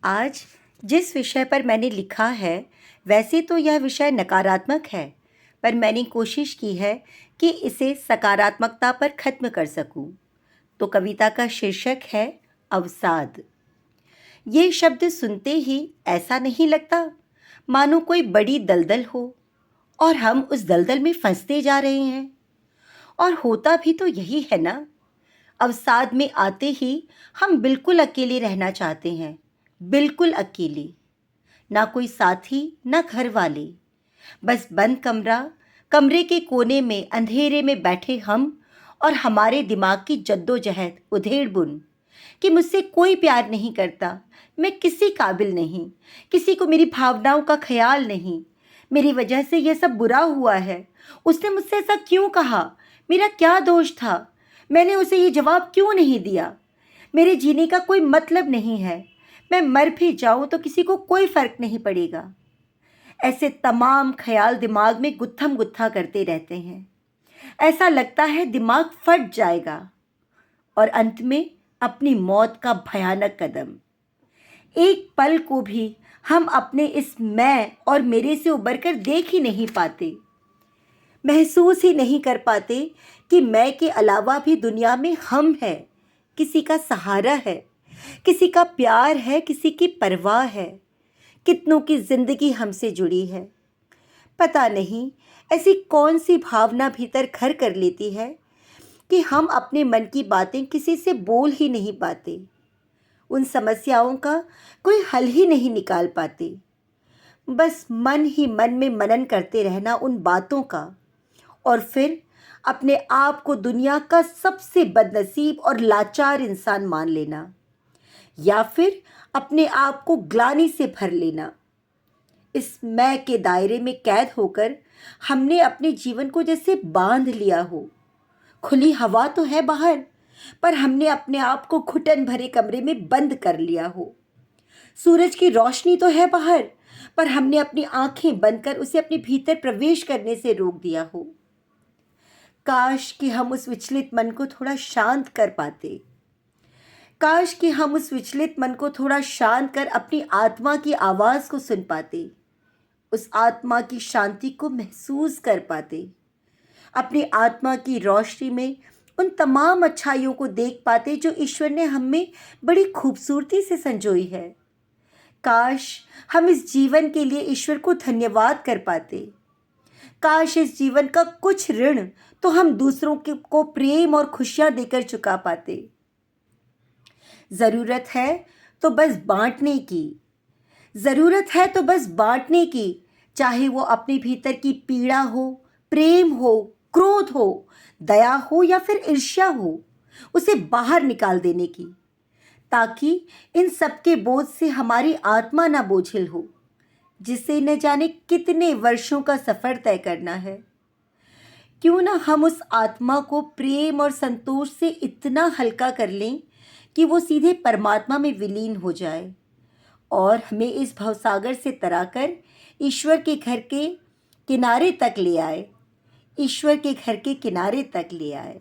आज जिस विषय पर मैंने लिखा है, वैसे तो यह विषय नकारात्मक है, पर मैंने कोशिश की है कि इसे सकारात्मकता पर ख़त्म कर सकूं। तो कविता का शीर्षक है अवसाद। ये शब्द सुनते ही ऐसा नहीं लगता मानो कोई बड़ी दलदल हो और हम उस दलदल में फंसते जा रहे हैं। और होता भी तो यही है ना। अवसाद में आते ही हम बिल्कुल अकेले रहना चाहते हैं, बिल्कुल अकेले। ना कोई साथी, ना घर वाले, बस बंद कमरा, कमरे के कोने में अंधेरे में बैठे हम और हमारे दिमाग की जद्दोजहद, उधेड़-बुन कि मुझसे कोई प्यार नहीं करता, मैं किसी काबिल नहीं, किसी को मेरी भावनाओं का ख्याल नहीं, मेरी वजह से यह सब बुरा हुआ है, उसने मुझसे ऐसा क्यों कहा, मेरा क्या दोष था, मैंने उसे ये जवाब क्यों नहीं दिया, मेरे जीने का कोई मतलब नहीं है, मैं मर भी जाऊं तो किसी को कोई फ़र्क नहीं पड़ेगा। ऐसे तमाम ख्याल दिमाग में गुत्थम गुत्था करते रहते हैं। ऐसा लगता है दिमाग फट जाएगा और अंत में अपनी मौत का भयानक कदम। एक पल को भी हम अपने इस मैं और मेरे से उबरकर देख ही नहीं पाते, महसूस ही नहीं कर पाते कि मैं के अलावा भी दुनिया में हम हैं, किसी का सहारा है, किसी का प्यार है, किसी की परवाह है, कितनों की जिंदगी हमसे जुड़ी है। पता नहीं ऐसी कौन सी भावना भीतर घर कर लेती है कि हम अपने मन की बातें किसी से बोल ही नहीं पाते, उन समस्याओं का कोई हल ही नहीं निकाल पाते, बस मन ही मन में मनन करते रहना उन बातों का और फिर अपने आप को दुनिया का सबसे बदनसीब और लाचार इंसान मान लेना या फिर अपने आप को ग्लानि से भर लेना। इस मैं के दायरे में कैद होकर हमने अपने जीवन को जैसे बांध लिया हो। खुली हवा तो है बाहर, पर हमने अपने आप को घुटन भरे कमरे में बंद कर लिया हो। सूरज की रोशनी तो है बाहर, पर हमने अपनी आंखें बंद कर उसे अपने भीतर प्रवेश करने से रोक दिया हो। काश कि हम उस विचलित मन को थोड़ा शांत कर पाते। काश कि हम उस विचलित मन को थोड़ा शांत कर अपनी आत्मा की आवाज़ को सुन पाते, उस आत्मा की शांति को महसूस कर पाते, अपनी आत्मा की रोशनी में उन तमाम अच्छाइयों को देख पाते जो ईश्वर ने हम में बड़ी खूबसूरती से संजोई है। काश हम इस जीवन के लिए ईश्वर को धन्यवाद कर पाते। काश इस जीवन का कुछ ऋण तो हम दूसरों को प्रेम और खुशियां देकर चुका पाते। ज़रूरत है तो बस बांटने की, ज़रूरत है तो बस बांटने की, चाहे वो अपने भीतर की पीड़ा हो, प्रेम हो, क्रोध हो, दया हो या फिर ईर्ष्या हो, उसे बाहर निकाल देने की, ताकि इन सब के बोझ से हमारी आत्मा ना बोझिल हो, जिसे न जाने कितने वर्षों का सफ़र तय करना है। क्यों ना हम उस आत्मा को प्रेम और संतोष से इतना हल्का कर लें कि वो सीधे परमात्मा में विलीन हो जाए और हमें इस भवसागर से तराकर ईश्वर के घर के किनारे तक ले आए, ईश्वर के घर के किनारे तक ले आए।